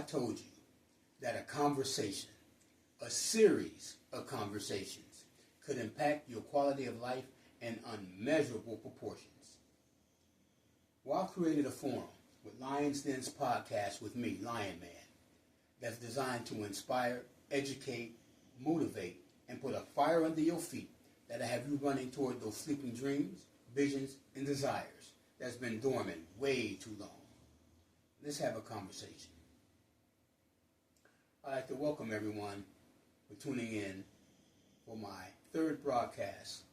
told you that a conversation, a series of conversations, could impact your quality of life in unmeasurable proportions? Well, I created a forum with Lions Den's podcast with me, Lion Man, that's designed to inspire, educate, motivate, and put a fire under your feet that'll have you running toward those sleeping dreams, visions, and desires that's been dormant way too long. Let's have a conversation. I'd like to welcome everyone for tuning in for my third broadcast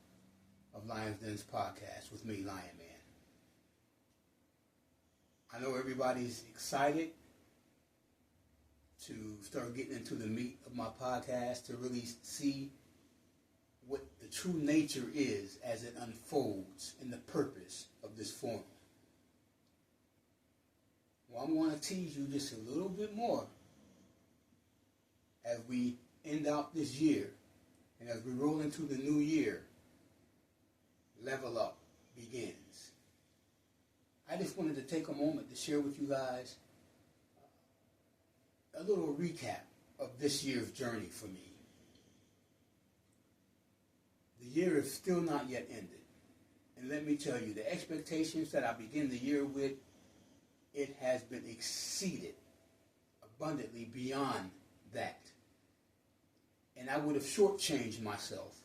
of Lions Den's podcast with me, Lion Man. I know everybody's excited to start getting into the meat of my podcast, to really see what the true nature is as it unfolds and the purpose of this forum. Well, I'm going to tease you just a little bit more as we end out this year and as we roll into the new year. Level Up begins. I just wanted to take a moment to share with you guys a little recap of this year's journey for me. The year is still not yet ended. And let me tell you, the expectations that I begin the year with, it has been exceeded abundantly beyond that. And I would have shortchanged myself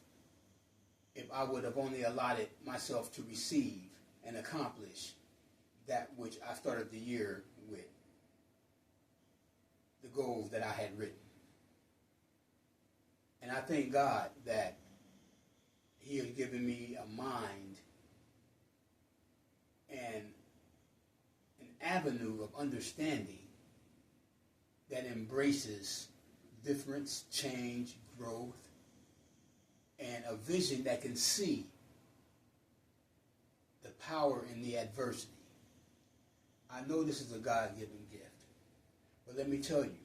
if I would have only allotted myself to receive and accomplish that which I started the year with, the goals that I had written. And I thank God that He has given me a mind and an avenue of understanding that embraces difference, change, growth, and a vision that can see the power in the adversity. I know this is a God-given gift, but let me tell you,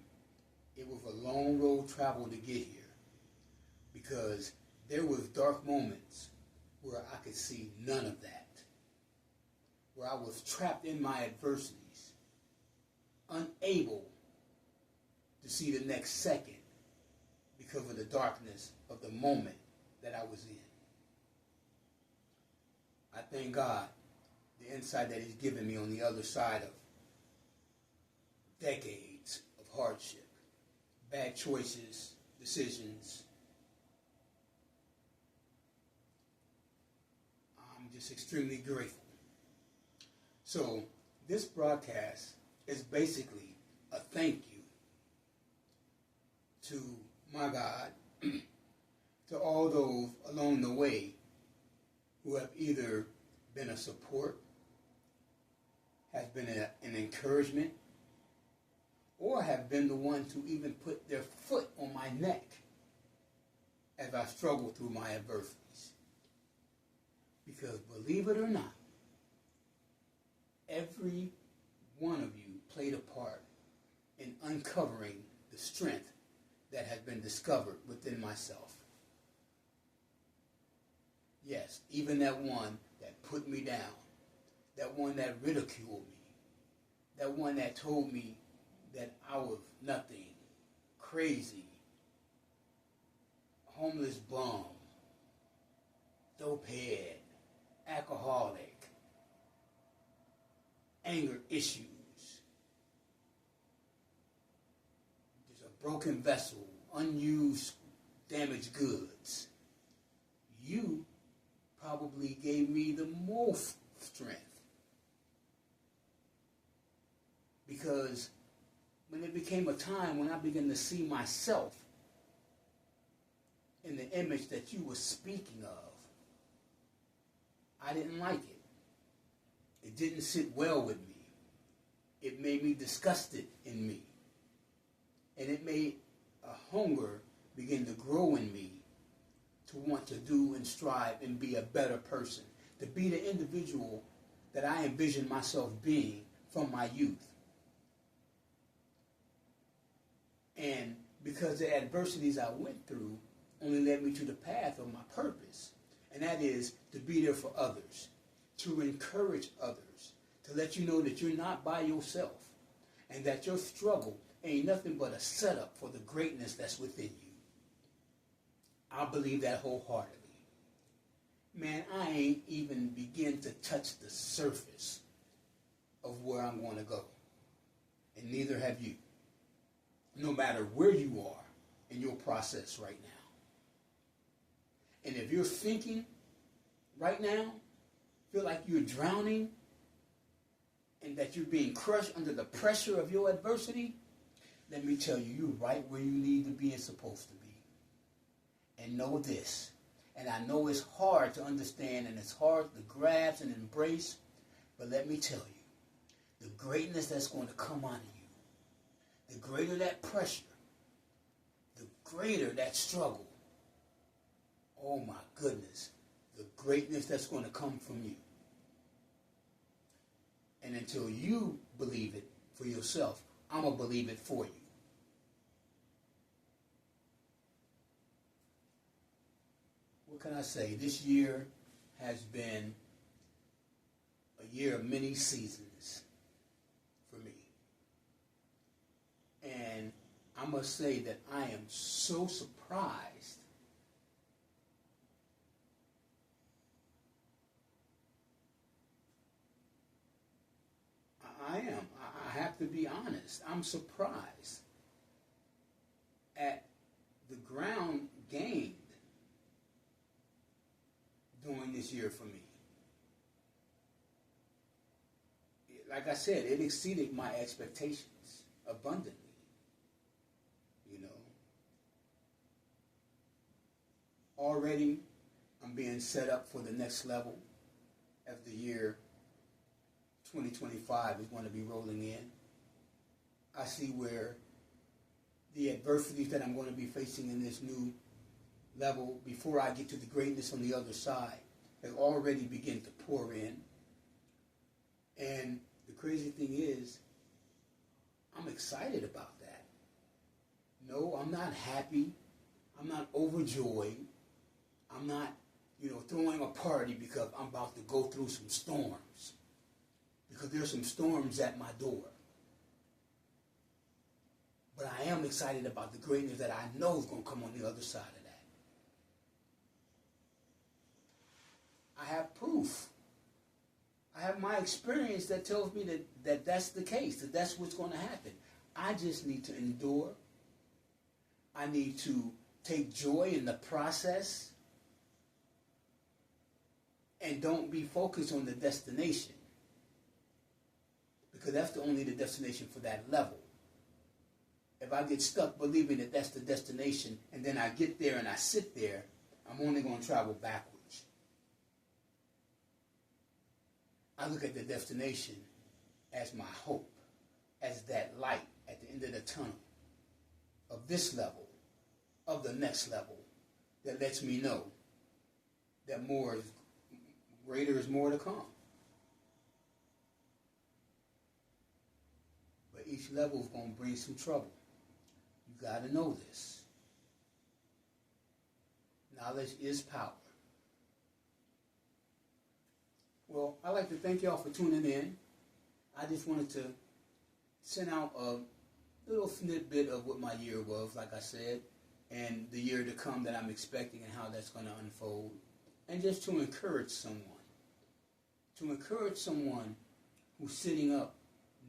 it was a long road traveled to get here, because there was dark moments where I could see none of that, where I was trapped in my adversities, unable to see the next second because of the darkness of the moment that I was in. I thank God the insight that He's given me on the other side of decades of hardship, bad choices, decisions. I'm just extremely grateful. So this broadcast is basically a thank you to my God, to all those along the way who have either been a support, has been an encouragement, or have been the one to even put their foot on my neck as I struggle through my adversities. Because believe it or not, every one of you played a part in uncovering the strength that has been discovered within myself. Yes, even that one that put me down, that one that ridiculed me, that one that told me that I was nothing, crazy, homeless bum, dope head, alcoholic, anger issues, just a broken vessel, unused, damaged goods. You probably gave me the most strength, because when it became a time when I began to see myself in the image that you were speaking of, I didn't like it. It didn't sit well with me. It made me disgusted in me. And it made a hunger begin to grow in me to want to do and strive and be a better person, to be the individual that I envisioned myself being from my youth. And because the adversities I went through only led me to the path of my purpose, and that is to be there for others, to encourage others, to let you know that you're not by yourself, and that your struggle ain't nothing but a setup for the greatness that's within you. I believe that wholeheartedly. Man, I ain't even begin to touch the surface of where I'm going to go. And neither have you. No matter where you are in your process right now. And if you're thinking right now, feel like you're drowning, and that you're being crushed under the pressure of your adversity, let me tell you, you're right where you need to be and supposed to be. And know this, and I know it's hard to understand and it's hard to grasp and embrace, but let me tell you, the greatness that's going to come out of you, the greater that pressure, the greater that struggle, oh my goodness, the greatness that's going to come from you. And until you believe it for yourself, I'm going to believe it for you. What can I say? This year has been a year of many seasons for me. And I must say that I am so surprised I am. I have to be honest. I'm surprised at the ground gained during this year for me. Like I said, it exceeded my expectations abundantly. You know. Already, I'm being set up for the next level of the year 2025 is going to be rolling in. I see where the adversities that I'm going to be facing in this new level before I get to the greatness on the other side has already begun to pour in. And the crazy thing is, I'm excited about that. No, I'm not happy. I'm not overjoyed. I'm not, throwing a party because I'm about to go through some storms. Because there's some storms at my door. But I am excited about the greatness that I know is going to come on the other side of that. I have proof. I have my experience that tells me that that's the case, that that's what's going to happen. I just need to endure. I need to take joy in the process and don't be focused on the destination. Because that's the destination for that level. If I get stuck believing that that's the destination, and then I get there and I sit there, I'm only going to travel backwards. I look at the destination as my hope, as that light at the end of the tunnel of this level, of the next level, that lets me know that greater is more to come. Each level is going to bring some trouble. You got to know this. Knowledge is power. Well, I'd like to thank y'all for tuning in. I just wanted to send out a little snippet of what my year was, like I said, and the year to come that I'm expecting and how that's going to unfold. And just to encourage someone. To encourage someone who's sitting up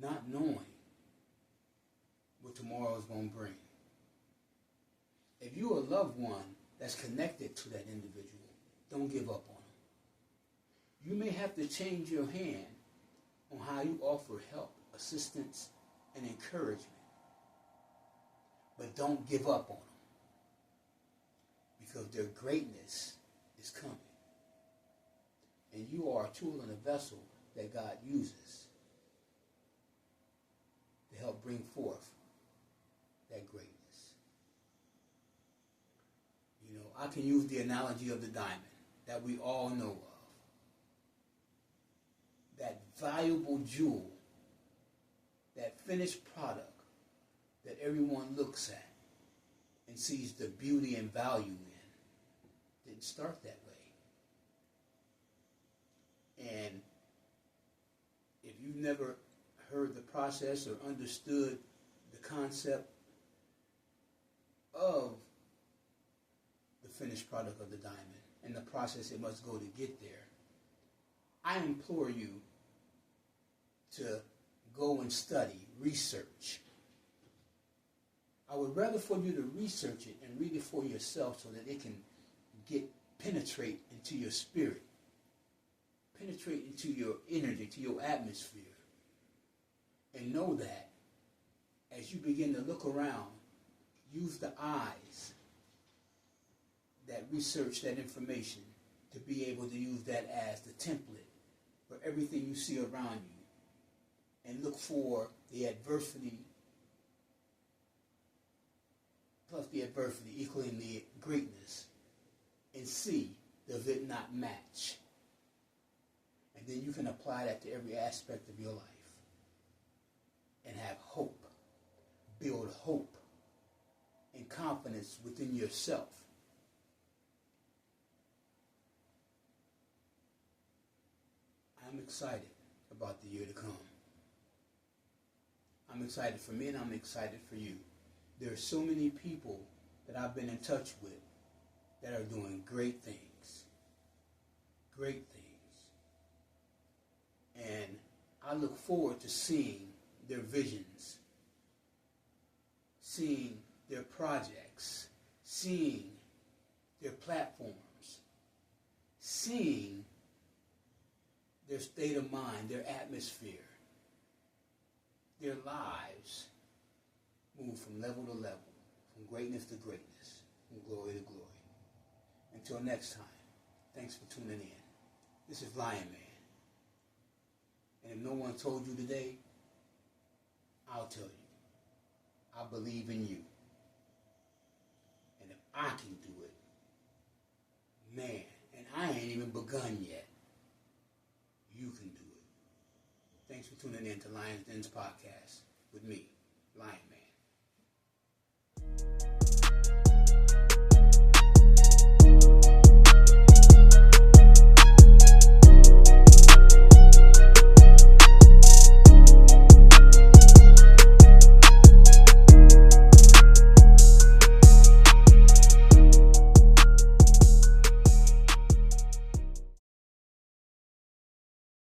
not knowing what tomorrow is going to bring. If you're a loved one that's connected to that individual, don't give up on them. You may have to change your hand on how you offer help, assistance, and encouragement. But don't give up on them. Because their greatness is coming. And you are a tool and a vessel that God uses to help bring forth that greatness. I can use the analogy of the diamond that we all know of. That valuable jewel, that finished product that everyone looks at and sees the beauty and value in, didn't start that way. And if you've never heard the process or understood the concept of the finished product of the diamond and the process it must go to get there, I implore you to go and study, research. I would rather for you to research it and read it for yourself so that it can penetrate into your spirit, penetrate into your energy, to your atmosphere, and know that as you begin to look around, use the eyes that research that information to be able to use that as the template for everything you see around you, and look for the adversity plus the adversity equaling the greatness, and see, does it not match? And then you can apply that to every aspect of your life and have hope, build hope and confidence within yourself. I'm excited about the year to come. I'm excited for me and I'm excited for you. There are so many people that I've been in touch with that are doing great things. Great things. And I look forward to seeing their visions, seeing their projects, seeing their platforms, seeing their state of mind, their atmosphere, their lives move from level to level, from greatness to greatness, from glory to glory. Until next time, thanks for tuning in. This is Lion Man. And if no one told you today, I'll tell you. I believe in you. And if I can do it, man, and I ain't even begun yet, you can do it. Thanks for tuning in to Lions Den's podcast with me, Lion.